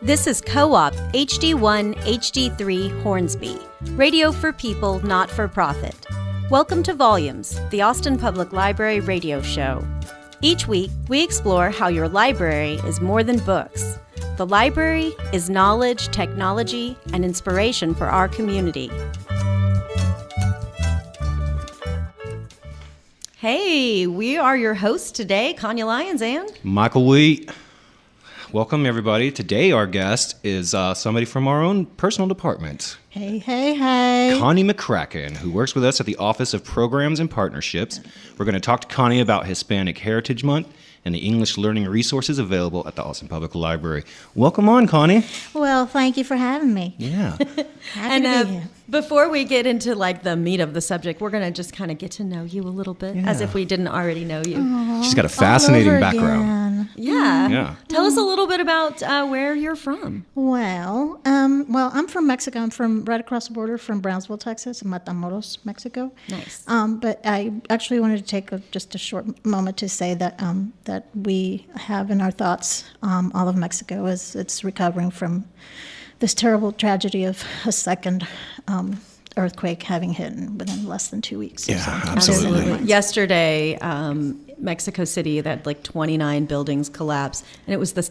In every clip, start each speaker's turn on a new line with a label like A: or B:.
A: This is Co-op HD1 HD3 Hornsby, radio for people, not for profit. Welcome to Volumes, the Austin Public Library radio show. Each week, we explore how your library is more than books. The library is knowledge, technology, and inspiration for our community. Hey, we are your hosts today, Connie Lyons and
B: Michael Wheat. Welcome, everybody. Today, our guest is somebody from our own personal department.
C: Hey, hey, hey.
B: Connie McCracken, who works with us at the Office of Programs and Partnerships. We're going to talk to Connie about Hispanic Heritage Month and the English learning resources available at the Austin Public Library. Welcome on, Connie.
C: Well, thank you for having me.
B: Yeah.
C: Happy to be here.
A: Before we get into like the meat of the subject, we're going to just kind of get to know you a little bit, as if we didn't already know you.
C: Aww,
B: She's got a fascinating background.
C: Again.
A: Yeah. Tell us a little bit about where you're from.
C: Well, I'm from Mexico. I'm from right across the border from Brownsville, Texas, Matamoros, Mexico.
A: Nice.
C: But I actually wanted to take just a short moment to say that that we have in our thoughts all of Mexico as it's recovering from this terrible tragedy of a second earthquake having hit within less than 2 weeks.
B: Yeah,
C: So,
B: absolutely.
A: Yesterday, Mexico City, that like 29 buildings collapsed, and it was the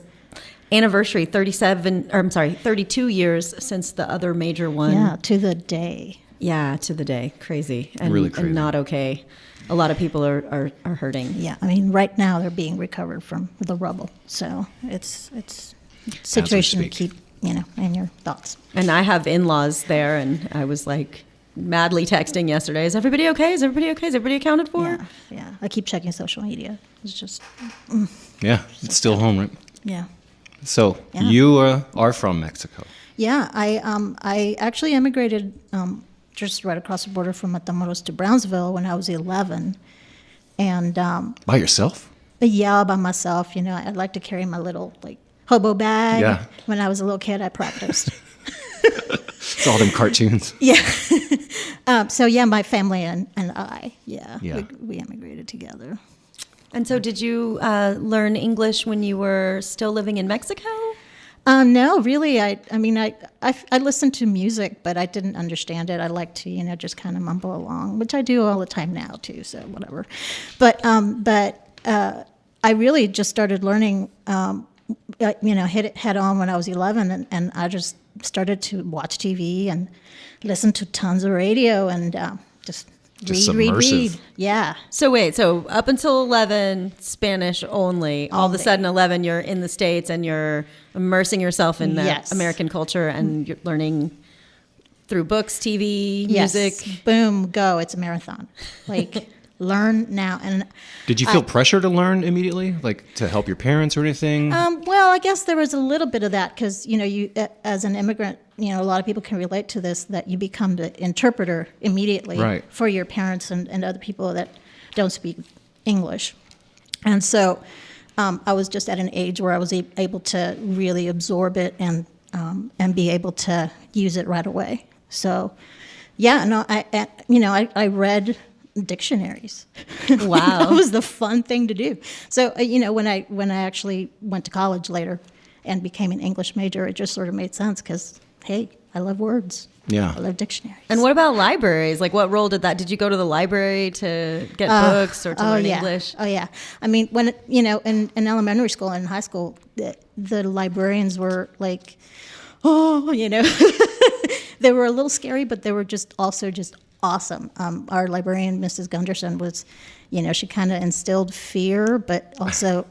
A: anniversary, 32 years since the other major one.
C: Yeah, to the day.
A: Yeah, to the day. Crazy. And,
B: Really crazy.
A: And not okay. A lot of people are hurting.
C: Yeah, I mean, right now they're being recovered from the rubble. So it's a situation to keep, in your thoughts.
A: And I have in-laws there, and I was like madly texting yesterday, is everybody okay? Is everybody okay? Is everybody accounted for?
C: Yeah. I keep checking social media. It's just,
B: Yeah, it's still home, right?
C: yeah.
B: So,
C: Yeah.
B: you are from Mexico.
C: Yeah, I actually immigrated just right across the border from Matamoros to Brownsville when I was 11. And
B: By yourself?
C: yeah, by myself, I'd like to carry my little hobo bag.
B: Yeah.
C: When I was a little kid, I practiced.
B: It's all them cartoons.
C: Yeah. So yeah, my family and I,
B: Yeah.
C: we immigrated together.
A: And so did you learn English when you were still living in Mexico?
C: No, really. I listened to music, but I didn't understand it. I like to, just kind of mumble along, which I do all the time now too. So whatever. But I really just started learning, hit it head on when I was 11, and I just started to watch TV and listen to tons of radio and just read. Yeah.
A: So wait, so up until 11, Spanish only. All of a sudden, 11, you're in the States and you're immersing yourself in American culture and you're learning through books, TV, music.
C: Boom, go. It's a marathon. Learn now. And
B: Did you feel pressure to learn immediately, to help your parents or anything?
C: Well, I guess there was a little bit of that because, you as an immigrant, a lot of people can relate to this, that you become the interpreter immediately for your parents and other people that don't speak English. And so I was just at an age where I was able to really absorb it and be able to use it right away. So, yeah, no, I read dictionaries.
A: Wow.
C: That was the fun thing to do. So, when I actually went to college later and became an English major, it just sort of made sense because, hey, I love words.
B: Yeah.
C: I love dictionaries.
A: And what about libraries? What role did you go to the library to get books or to learn English?
C: Oh, yeah. I mean, when, in elementary school and high school, the librarians were they were a little scary, but they were just awesome. Our librarian, Mrs. Gunderson, was, she kind of instilled fear, but also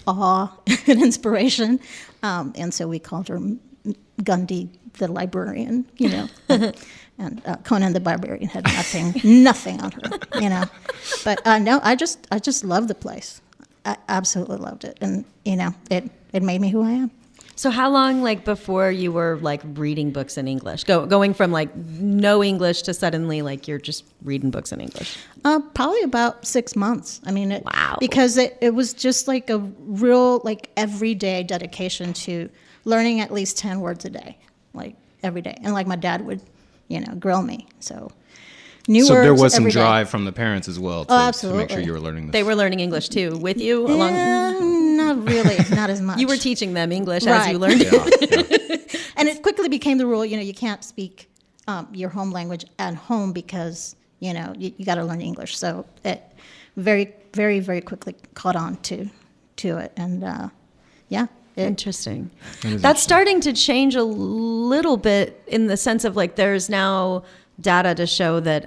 C: awe and inspiration. And so we called her Gundy the librarian, and Conan the Barbarian had nothing on her, But no, I just loved the place. I absolutely loved it, and it made me who I am.
A: So how long, before you were, reading books in English? Going from, no English to suddenly, you're just reading books in English?
C: Probably about 6 months. I mean,
A: wow.
C: Because it was just, a real, everyday dedication to learning at least 10 words a day, every day. And, my dad would, grill me, so... New
B: so
C: words
B: there was some
C: every day.
B: drive from the parents as well to make sure you were learning this.
A: They were learning English, too, with you?
C: Not really, not as much.
A: You were teaching them English as
C: Right.
A: you learned it.
B: Yeah.
C: And it quickly became the rule, you can't speak your home language at home because, you got to learn English. So it very, very, very quickly caught on to it. And
A: Interesting. That's starting to change a little bit in the sense of like there's now data to show that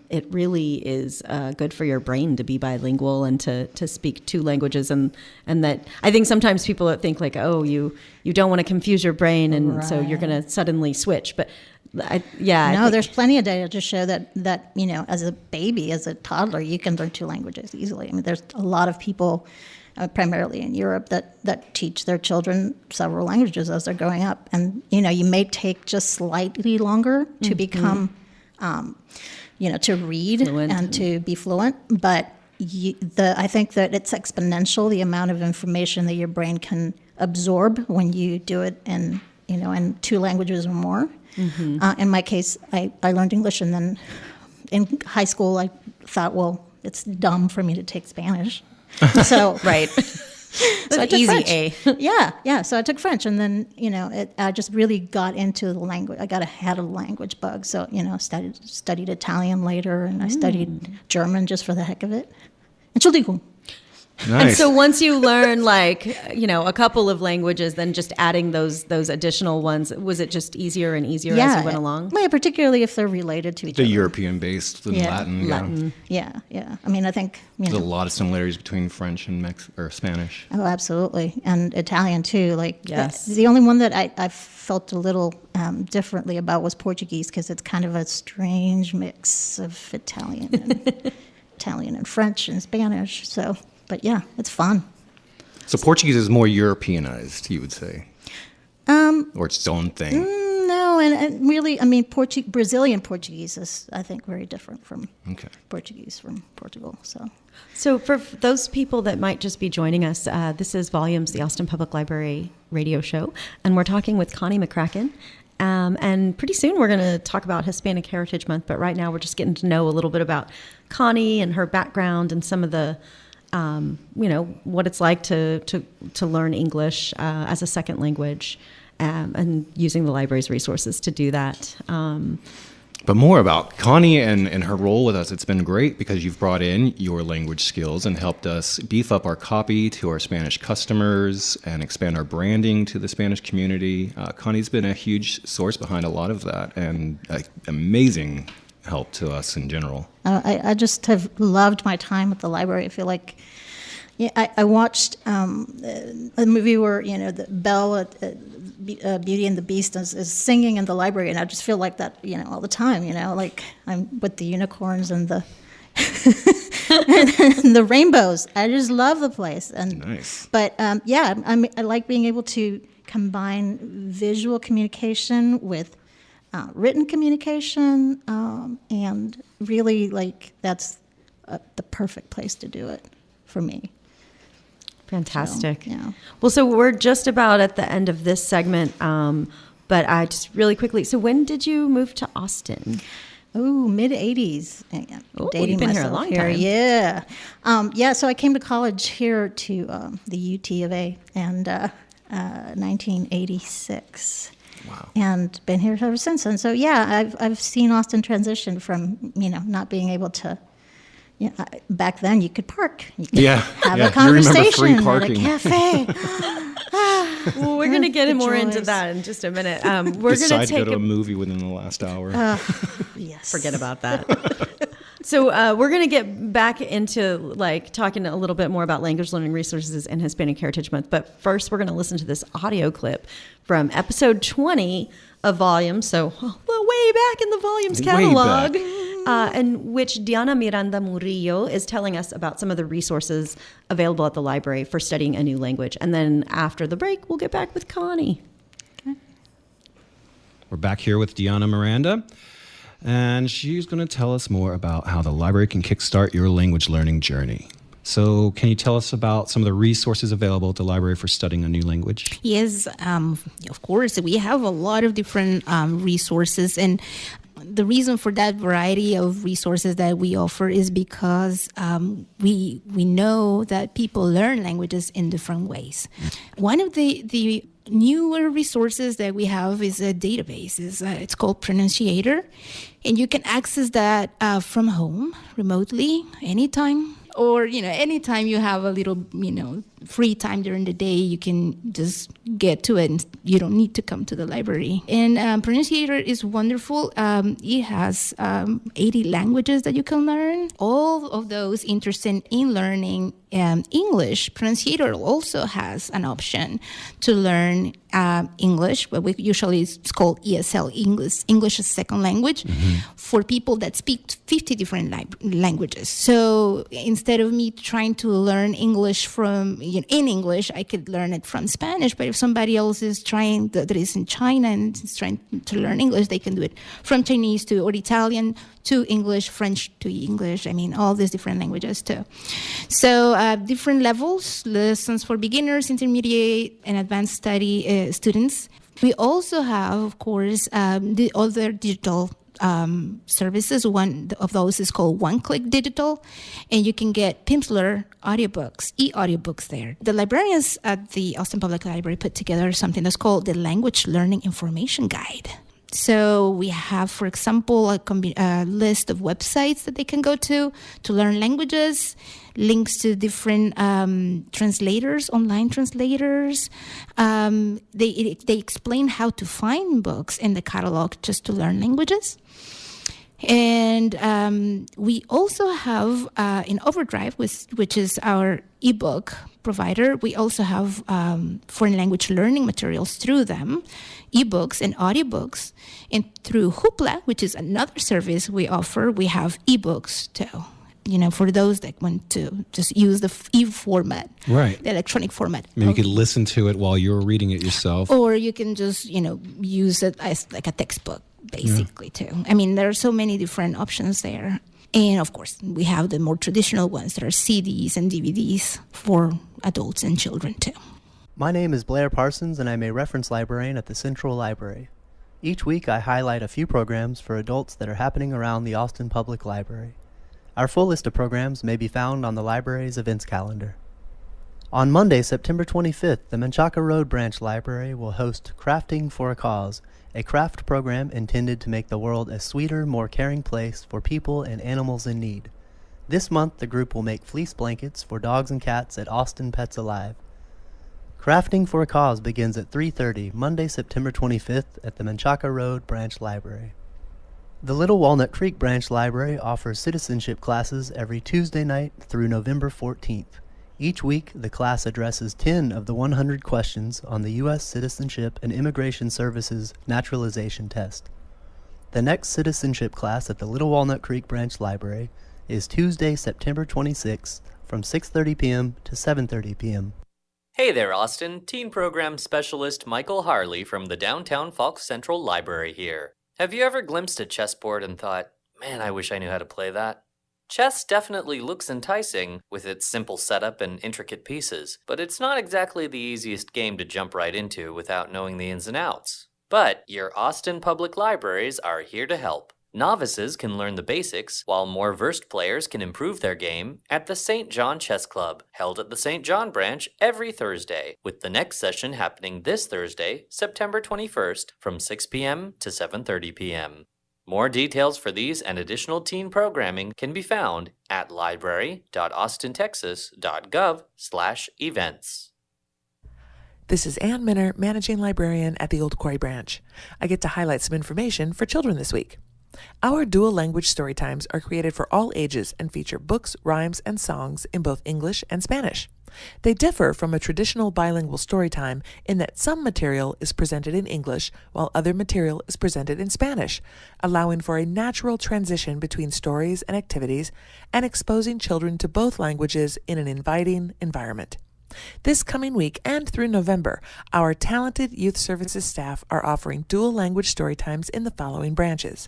A: it really is good for your brain to be bilingual and to speak two languages, and that I think sometimes people think like, oh, you don't want to confuse your brain, and so you're going to suddenly switch. But there's plenty of data to show that as a baby, as a toddler, you can learn two languages easily. I mean, there's a lot of people, primarily in Europe, that teach their children several languages as they're growing up, and you may take just slightly longer to become. To read fluent and to be fluent, but I think that it's exponential, the amount of information that your brain can absorb when you do it in two languages or more. Mm-hmm. In my case, I learned English, and then in high school I thought, well, it's dumb for me to take Spanish. So right.
C: So I took
A: easy
C: French.
A: A.
C: Yeah. So I took French, and then I just really got into the language. I had a language bug. So studied Italian later, and I studied German just for the heck of it. Entschuldigung.
B: Nice.
A: And so once you learn a couple of languages, then just adding those additional ones, was it just easier and easier as you went along?
C: Yeah, particularly if they're related to each other.
B: The European-based, Latin.
C: Latin. Yeah. I mean, I think
B: there's a lot of similarities between French and Spanish.
C: Oh, absolutely, and Italian too.
A: Yes.
C: The only one that I felt a little differently about was Portuguese, because it's kind of a strange mix of Italian and French and Spanish. So. But yeah, it's fun.
B: So Portuguese is more Europeanized, you would say, or it's its own thing.
C: No, and really, I mean, Brazilian Portuguese is, I think, very different from Portuguese from Portugal.
A: So for those people that might just be joining us, this is Volumes, the Austin Public Library radio show, and we're talking with Connie McCracken. And pretty soon we're going to talk about Hispanic Heritage Month, but right now we're just getting to know a little bit about Connie and her background and some of the what it's like to learn English as a second language, and using the library's resources to do that.
B: But more about Connie and her role with us. It's been great because you've brought in your language skills and helped us beef up our copy to our Spanish customers and expand our branding to the Spanish community. Connie's been a huge source behind a lot of that, and amazing help to us in general.
C: I just have loved my time at the library. I feel like I watched a movie where the Belle, Beauty and the Beast is singing in the library, and I just feel like that all the time. Like I'm with the unicorns and the and the rainbows. I just love the place. And
B: nice.
C: But I like being able to combine visual communication with written communication, and really that's the perfect place to do it for me.
A: Fantastic.
C: So, yeah.
A: Well, so we're just about at the end of this segment, but I just really quickly, so when did you move to Austin?
C: Oh, mid-'80s. Dating
A: you've been here a
C: myself
A: long
C: here.
A: time.
C: Yeah. So I came to college here to the UT of A, and 1986.
B: Wow.
C: And been here ever since. And so, I've seen Austin transition from, not being able to, back then you could park. You could have a conversation
B: you remember free parking.
C: at a cafe.
A: Well, we're going to get more into
C: joys.
A: that in just a minute. We're going to
B: take go to a movie within the last hour.
C: Yes.
A: Forget about that. So we're going to get back into talking a little bit more about language learning resources and Hispanic Heritage Month. But first, we're going to listen to this audio clip from episode 20 of Volumes. So way back in the Volumes catalog, in which Diana Miranda Murillo is telling us about some of the resources available at the library for studying a new language. And then after the break, we'll get back with Connie.
C: Okay.
B: We're back here with Diana Miranda. And she's going to tell us more about how the library can kickstart your language learning journey. So can you tell us about some of the resources available at the library for studying a new language?
D: Yes, of course. We have a lot of different resources. And
C: the reason for that variety of resources that we offer is because we know that people learn languages in different ways. One of the newer resources that we have is a database. It's called Pronunciator, and you can access that from home, remotely, anytime. Or, anytime you have a little, free time during the day, you can just get to it and you don't need to come to the library. And Pronunciator is wonderful. It has 80 languages that you can learn. All of those interested in learning English, Pronunciator also has an option to learn English, but it's called ESL, English as second language, for people that speak 50 different languages. So instead of me trying to learn English in English, I could learn it from Spanish. But if somebody else is trying, that is in China and is trying to learn English, they can do it from Chinese or Italian to English, French to English. All these different languages too. So different levels, lessons for beginners, intermediate, and advanced study students. We also have, of course, the other digital services. One of those is called One Click Digital, and you can get Pimsleur audiobooks, e-audiobooks there. The librarians at the Austin Public Library put together something that's called the Language Learning Information Guide. So we have, for example, a list of websites that they can go to learn languages, links to different translators, online translators. They explain how to find books in the catalog just to learn languages. And we also have in Overdrive, which is our ebook provider, we also have foreign language learning materials through them, ebooks and audiobooks. And through Hoopla, which is another service we offer, we have ebooks too. For those that want to just use the e-format, right, the electronic format.
D: You could listen to it while you're reading it yourself.
C: Or you can just, use it as like a textbook, basically, too. There are so many different options there. And, of course, we have the more traditional ones that are CDs and DVDs for adults and children, too.
E: My name is Blair Parsons, and I'm a reference librarian at the Central Library. Each week, I highlight a few programs for adults that are happening around the Austin Public Library. Our full list of programs may be found on the library's events calendar. On Monday, September 25th, the Menchaca Road Branch Library will host Crafting for a Cause, a craft program intended to make the world a sweeter, more caring place for people and animals in need. This month, the group will make fleece blankets for dogs and cats at Austin Pets Alive. Crafting for a Cause begins at 3:30, Monday, September 25th, at the Menchaca Road Branch Library. The Little Walnut Creek Branch Library offers citizenship classes every Tuesday night through November 14th. Each week, the class addresses 10 of the 100 questions on the U.S. Citizenship and Immigration Services Naturalization Test. The next citizenship class at the Little Walnut Creek Branch Library is Tuesday, September 26th from 6:30 p.m. to 7:30 p.m.
F: Hey there, Austin. Teen Program Specialist Michael Harley from the Downtown Falk Central Library here. Have you ever glimpsed a chessboard and thought, man, I wish I knew how to play that? Chess definitely looks enticing with its simple setup and intricate pieces, but it's not exactly the easiest game to jump right into without knowing the ins and outs. But your Austin Public Libraries are here to help. Novices can learn the basics, while more versed players can improve their game at the St. John Chess Club, held at the St. John branch every Thursday, with the next session happening this Thursday, September 21st, from 6 p.m. to 7:30 p.m. More details for these and additional teen programming can be found at library.austintexas.gov/events.
G: This is Ann Minner, Managing Librarian at the Old Quarry Branch. I get to highlight some information for children this week. Our dual language story times are created for all ages and feature books, rhymes, and songs in both English and Spanish. They differ from a traditional bilingual story time in that some material is presented in English while other material is presented in Spanish, allowing for a natural transition between stories and activities and exposing children to both languages in an inviting environment. This coming week and through November, our talented youth services staff are offering dual language story times in the following branches: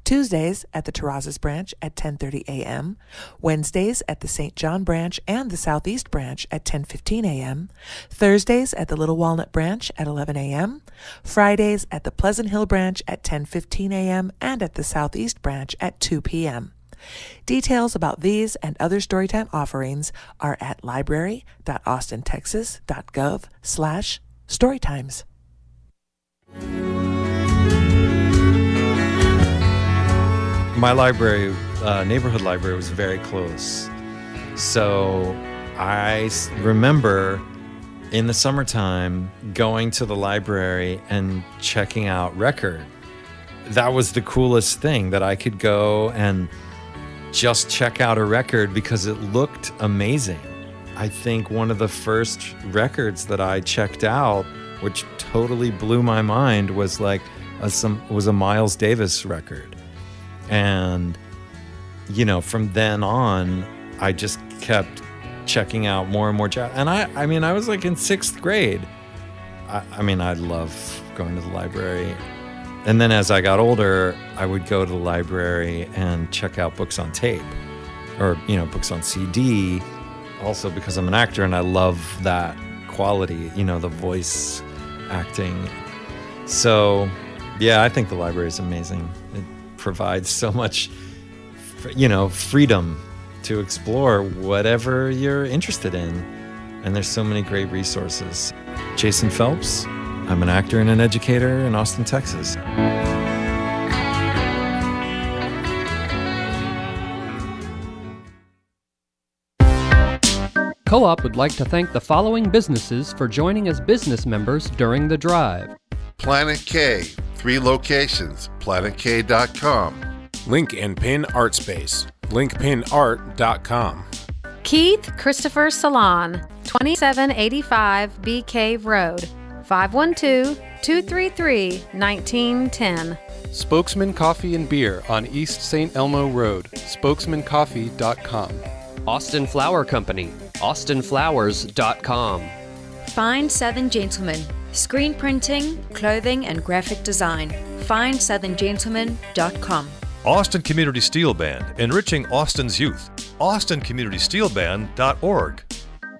G: Tuesdays at the Terrazas branch at 10:30 a.m., Wednesdays at the St. John branch and the Southeast branch at 10:15 a.m., Thursdays at the Little Walnut branch at 11 a.m., Fridays at the Pleasant Hill branch at 10:15 a.m., and at the Southeast branch at 2 p.m. Details about these and other Storytime offerings are at library.austintexas.gov/storytimes.
H: My library, neighborhood library, was very close. So I remember in the summertime going to the library and checking out record. That was the coolest thing, that I could go and just check out a record because it looked amazing. I think one of the first records that I checked out, which totally blew my mind, was like was a Miles Davis record. And, from then on, I just kept checking out more and more jazz. And I was like in 6th grade. I love going to the library. And then as I got older, I would go to the library and check out books on tape or, books on CD. Also because I'm an actor and I love that quality, the voice acting. So, yeah, I think the library is amazing. It provides so much, freedom to explore whatever you're interested in. And there's so many great resources. Jason Phelps. I'm an actor and an educator in Austin, Texas.
I: Co-op would like to thank the following businesses for joining as business members during the drive.
J: Planet K, 3 locations, planetkay.com.
K: Link and Pin Art Space, linkpinart.com.
L: Keith Christopher Salon, 2785 B Cave Road, 512-233-1910.
M: Spokesman Coffee and Beer on East St. Elmo Road, spokesmancoffee.com.
I: Austin Flower Company, austinflowers.com.
N: Fine Southern Gentlemen, screen printing, clothing, and graphic design. FineSouthernGentlemen.com.
O: Austin Community Steel Band, enriching Austin's youth. AustinCommunitySteelBand.org.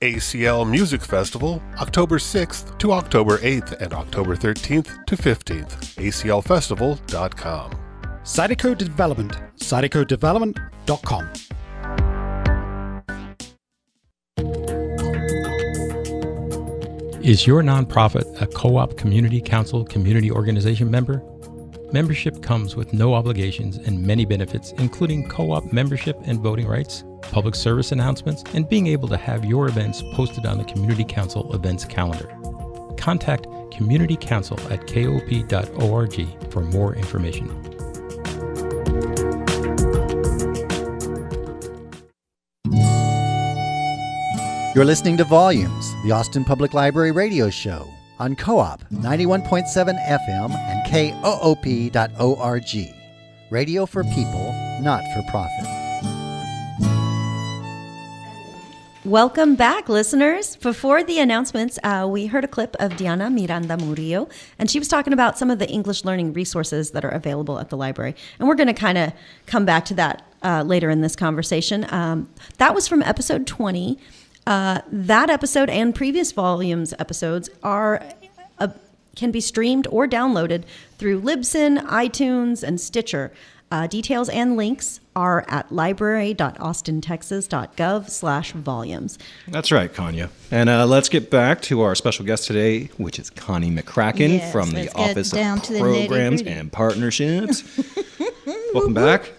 J: ACL Music Festival, October 6th to October 8th and October 13th to 15th. ACLFestival.com.
P: Zydeco Development, zydecodevelopment.com.
Q: Is your nonprofit a Co-op Community Council community organization member? Membership comes with no obligations and many benefits, including co-op membership and voting rights, public service announcements, and being able to have your events posted on the Community Council events calendar. Contact Community Council at kop.org for more information.
R: You're listening to Volumes, the Austin Public Library radio show on Co-op 91.7 FM and koop.org. Radio for people, not for profit.
A: Welcome back, listeners. Before the announcements, we heard a clip of Diana Miranda Murillo, and she was talking about some of the English learning resources that are available at the library. And we're going to kind of come back to that later in this conversation. That was from episode 20. That episode and previous Volumes episodes can be streamed or downloaded through Libsyn, iTunes, and Stitcher. Details and links are at library.austintexas.gov/volumes.
B: That's right, Kanya. And let's get back to our special guest today, which is Connie McCracken from the Office of Programs and Partnerships. Welcome back.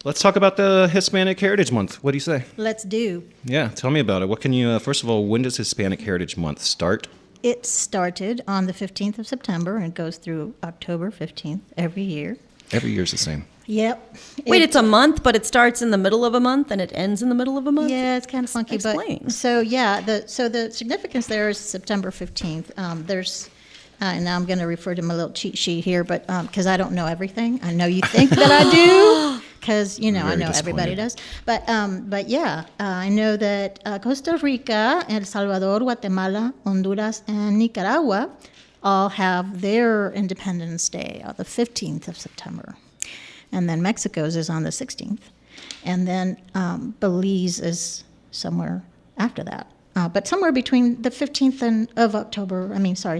B: Let's talk about the Hispanic Heritage Month. What do you say?
C: Let's do.
B: Yeah, tell me about it. What can you, first of all, when does Hispanic Heritage Month start?
C: It started on the 15th of September and goes through October 15th every year.
B: Every year's the same.
C: Yep.
A: Wait, it's a month, but it starts in the middle of a month and it ends in the middle of a month?
C: Yeah, it's kind of funky.
A: Explain.
C: But so the significance there is September 15th. And now I'm going to refer to my little cheat sheet here, but because I don't know everything. I know you think that I do, because I know everybody does. But yeah, I know that Costa Rica, El Salvador, Guatemala, Honduras, and Nicaragua all have their Independence Day on the 15th of September. and then Mexico's is on the 16th. And then Belize is somewhere after that. But somewhere between the 15th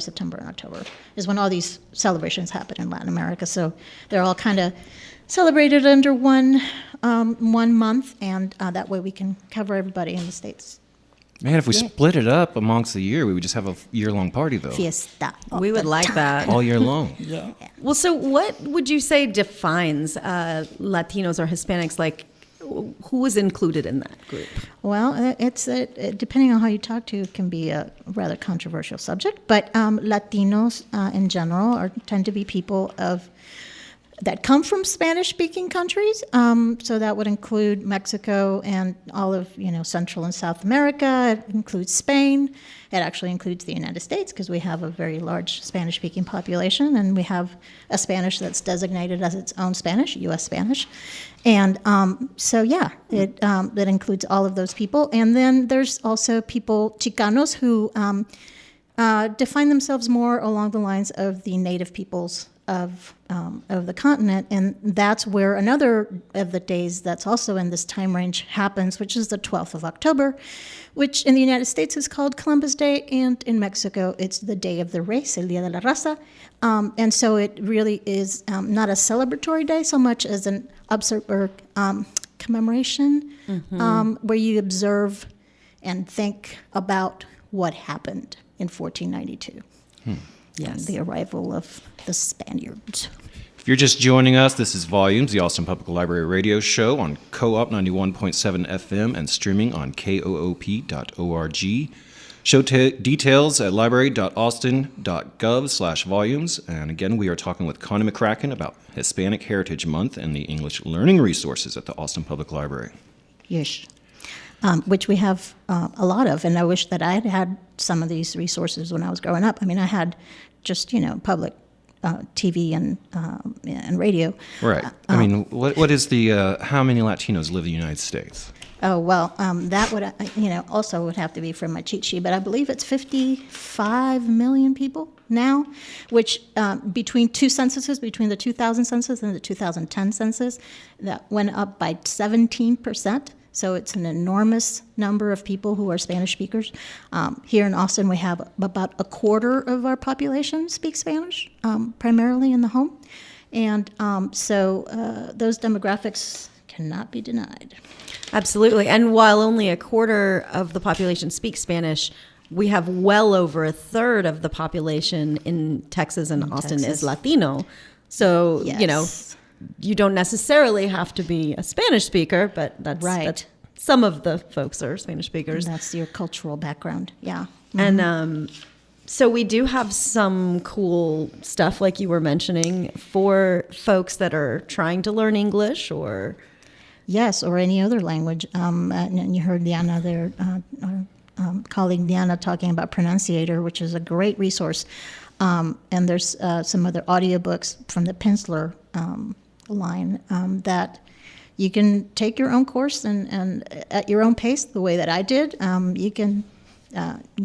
C: September and October is when all these celebrations happen in Latin America. So they're all kind of celebrated under one month, and that way we can cover everybody in the States.
B: Man, if we split it up amongst the year, we would just have a year-long party, though.
C: Fiesta.
A: We would like that.
B: All year long.
C: Yeah.
A: Well, so what would you say defines Latinos or Hispanics? Like, who is included in that group?
C: Well, it's depending on how you talk to, it can be a rather controversial subject. But Latinos in general tend to be people that come from Spanish-speaking countries. So that would include Mexico and all of Central and South America. It includes Spain. It actually includes the United States because we have a very large Spanish-speaking population, and we have a Spanish that's designated as its own Spanish, U.S. Spanish. And it includes all of those people. And then there's also people, Chicanos, who define themselves more along the lines of the native peoples of the continent, and that's where another of the days that's also in this time range happens, which is the 12th of October, which in the United States is called Columbus Day, and in Mexico it's the Day of the Race, el Día de la Raza, and so it really is not a celebratory day so much as an commemoration, where you observe and think about what happened in 1492.
A: Yes.
C: The arrival of the Spaniards.
B: If you're just joining us, this is Volumes, the Austin Public Library radio show on Co-op 91.7 FM and streaming on koop.org. Show details at library.austin.gov/volumes. And again, we are talking with Connie McCracken about Hispanic Heritage Month and the English learning resources at the Austin Public Library.
C: Yes. Which we have a lot of, and I wish that I had had some of these resources when I was growing up. I mean, I had just, public TV and radio.
B: Right. I mean, what is the, how many Latinos live in the United States?
C: Oh, well, that would, also would have to be from my cheat sheet, but I believe it's 55 million people now, which between two censuses, between the 2000 census and the 2010 census, that went up by 17%. So it's an enormous number of people who are Spanish speakers. Here in Austin, we have about a quarter of our population speak Spanish, primarily in the home. And so those demographics cannot be denied.
A: Absolutely. And while only a quarter of the population speaks Spanish, we have well over a third of the population in Texas and Austin is Latino. So,
C: yes.
A: You don't necessarily have to be a Spanish speaker, but that's some of the folks are Spanish speakers.
C: And that's your cultural background, yeah.
A: Mm-hmm. And so we do have some cool stuff, like you were mentioning, for folks that are trying to learn English or...
C: Yes, or any other language. And you heard Diana there, our colleague Diana, talking about Pronunciator, which is a great resource. And there's some other audiobooks from the Peninsula line that you can take your own course and at your own pace, the way that I did. You can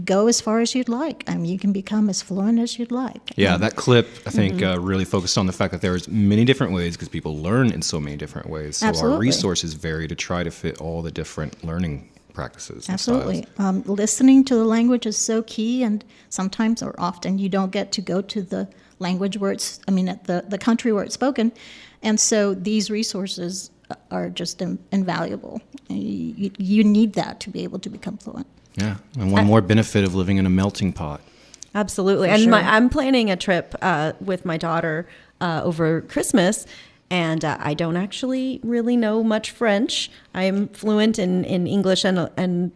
C: go as far as you'd like. I mean, you can become as fluent as you'd like.
B: Yeah, that clip, I think, really focused on the fact that there's many different ways because people learn in so many different ways. So
C: Absolutely.
B: Our resources vary to try to fit all the different learning practices.
C: Absolutely. Listening to the language is so key, and sometimes or often you don't get to go to the language where it's, at the country where it's spoken. And so these resources are just invaluable. You need that to be able to become fluent.
B: Yeah, and one more benefit of living in a melting pot.
A: Absolutely.
C: For
A: And
C: sure.
A: I'm planning a trip with my daughter over Christmas, and I don't actually really know much French. I'm fluent in English and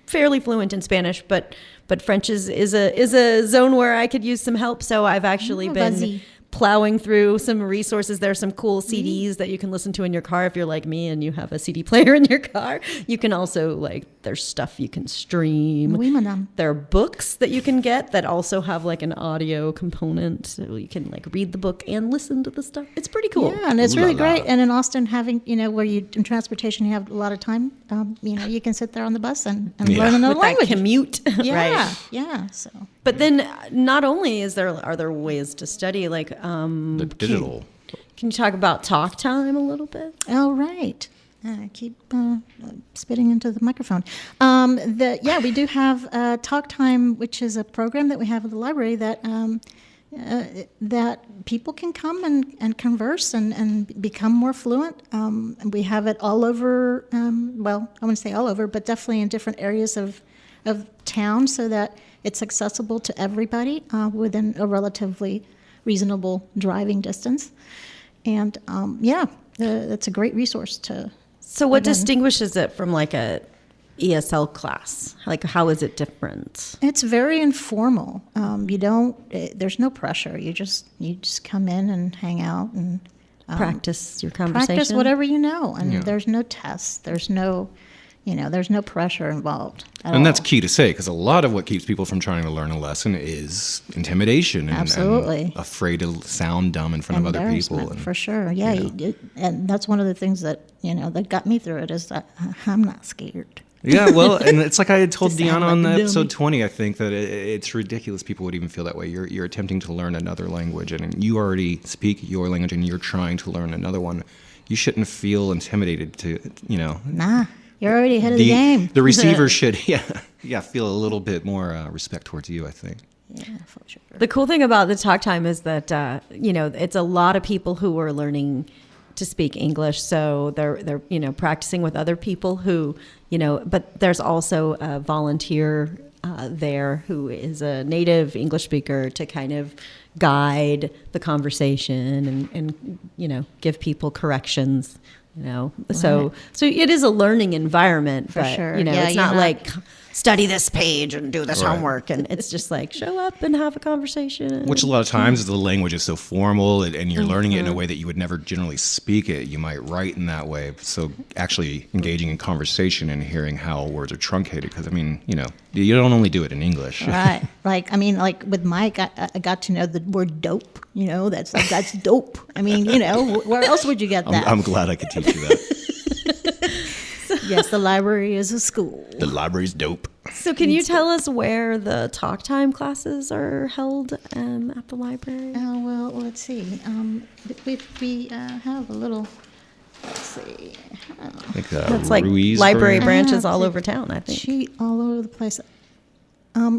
A: fairly fluent in Spanish, but French is a zone where I could use some help. So I've actually been plowing through some resources. There's some cool CDs that you can listen to in your car if you're like me and you have a CD player in your car. You can also, there's stuff you can stream.
C: Oui, madame.
A: There are books that you can get that also have an audio component, so you can read the book and listen to the stuff. It's pretty cool.
C: Yeah, and it's really great. And in Austin, having, where you, in transportation, you have a lot of time, you can sit there on the bus and learn another language.
A: That commute,
C: yeah,
A: right?
C: Yeah, so.
A: But then not only are there ways to study,
B: the digital.
A: Can you talk about talk time a little bit?
C: Oh, right. I keep spitting into the microphone. We do have Talk Time, which is a program that we have at the library that people can come and converse and become more fluent. We have it all over, I wouldn't say all over, but definitely in different areas of town so that it's accessible to everybody within a relatively reasonable driving distance. And it's a great resource to.
A: So what distinguishes it from like a ESL class? Like, how is it different?
C: It's very informal. There's no pressure. You just come in and hang out and
A: practice your conversation.
C: Practice whatever you know, and there's no tests. There's no pressure involved.
B: And that's key to say, because a lot of what keeps people from trying to learn a lesson is intimidation and afraid to sound dumb in front of other people.
C: For sure, yeah. And that's one of the things that that got me through it is that I'm not scared.
B: Yeah, well, and it's like I had told Deanna on episode 20, I think, that it's ridiculous people would even feel that way. You're attempting to learn another language, and you already speak your language, and you're trying to learn another one. You shouldn't feel intimidated to,
C: Nah. You're already ahead of the game.
B: The receiver should, feel a little bit more respect towards you, I think.
C: Yeah, for sure.
A: The cool thing about the talk time is that, it's a lot of people who are learning to speak English. So they're practicing with other people who, but there's also a volunteer there who is a native English speaker to kind of guide the conversation and give people corrections. So it is a learning environment,
C: for
A: but
C: sure.
A: It's not like study this page and do this homework, and it's just like show up and have a conversation.
B: Which a lot of times the language is so formal, and you're learning it in a way that you would never generally speak it. You might write in that way. So actually engaging in conversation and hearing how words are truncated, because you don't only do it in English.
C: Right. Like with Mike, I got to know the word dope. That's dope. Where else would you get that?
B: I'm glad I could teach you that.
C: Yes, the library is a school.
B: The library's dope.
A: So can you tell us where the talk time classes are held at the library?
C: Oh, well, let's see. We have a little, let's see.
A: It's like
B: Ruiz
A: library branches all over town, I think.
C: Sheet all over the place. All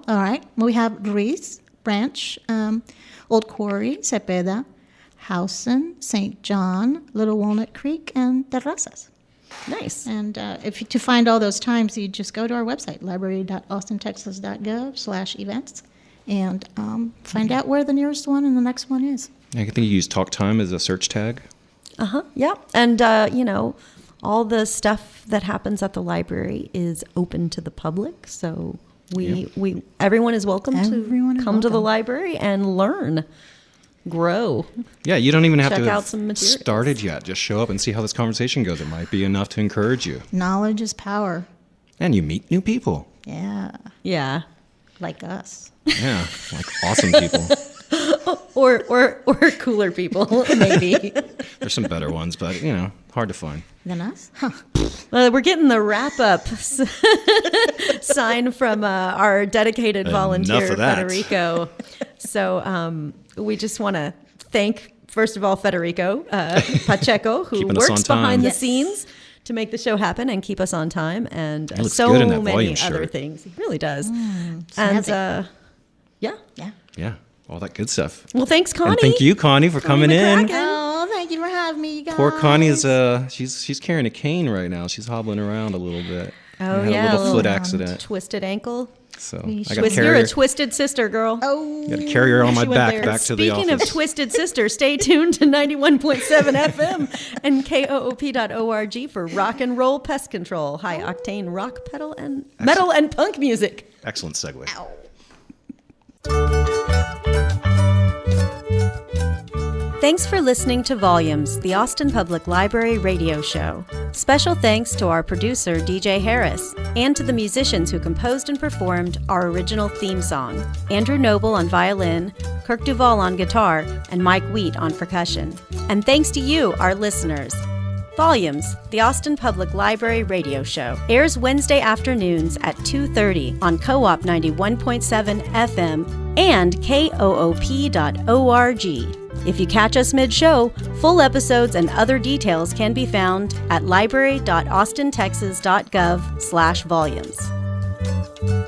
C: right. We have Ruiz branch, Old Quarry, Cepeda, Howson, St. John, Little Walnut Creek, and Terrazas.
A: Nice.
C: And to find all those times, you just go to our website, library.austintexas.gov/events, and find out where the nearest one and the next one is.
B: I think you use talk time as a search tag.
A: Yeah. And, all the stuff that happens at the library is open to the public. So everyone is welcome to come to the library and learn. Grow.
B: Yeah, you don't even have
A: Check
B: to
A: out
B: have
A: some materials.
B: started yet. Just show up and see how this conversation goes. It might be enough to encourage you.
C: Knowledge is power.
B: And you meet new people.
C: Yeah.
A: Yeah.
C: Like us.
B: Yeah, like awesome people.
A: or cooler people, maybe.
B: There's some better ones, but, hard to find.
C: Than us? Huh.
A: We're getting the wrap-up sign from our dedicated volunteer, Federico. So we just want to thank, first of all, Federico Pacheco, who works behind the scenes to make the show happen and keep us on time, and so many other things. He really does. And
B: Yeah, all that good stuff.
A: Well, thanks, Connie.
B: And thank you, Connie, for coming in.
C: Oh, thank you for having me, you guys.
B: Poor Connie is she's carrying a cane right now. She's hobbling around a little bit.
A: Oh,
B: had a little foot accident.
A: Twisted ankle.
B: So I got to carry
A: You're
B: her.
A: a twisted sister, girl.
C: Oh,
B: got to carry her on my back back to the office.
A: Speaking of twisted sister, stay tuned to 91.7 FM and KOOP.org for rock and roll pest control, high octane rock, pedal, and metal and punk music.
B: Excellent segue.
C: Ow.
A: Thanks for listening to Volumes, the Austin Public Library radio show. Special thanks to our producer, DJ Harris, and to the musicians who composed and performed our original theme song, Andrew Noble on violin, Kirk Duvall on guitar, and Mike Wheat on percussion. And thanks to you, our listeners. Volumes, the Austin Public Library radio show, airs Wednesday afternoons at 2:30 on Co-op 91.7 FM and KOOP.org. If you catch us mid-show, full episodes and other details can be found at library.austintexas.gov/volumes.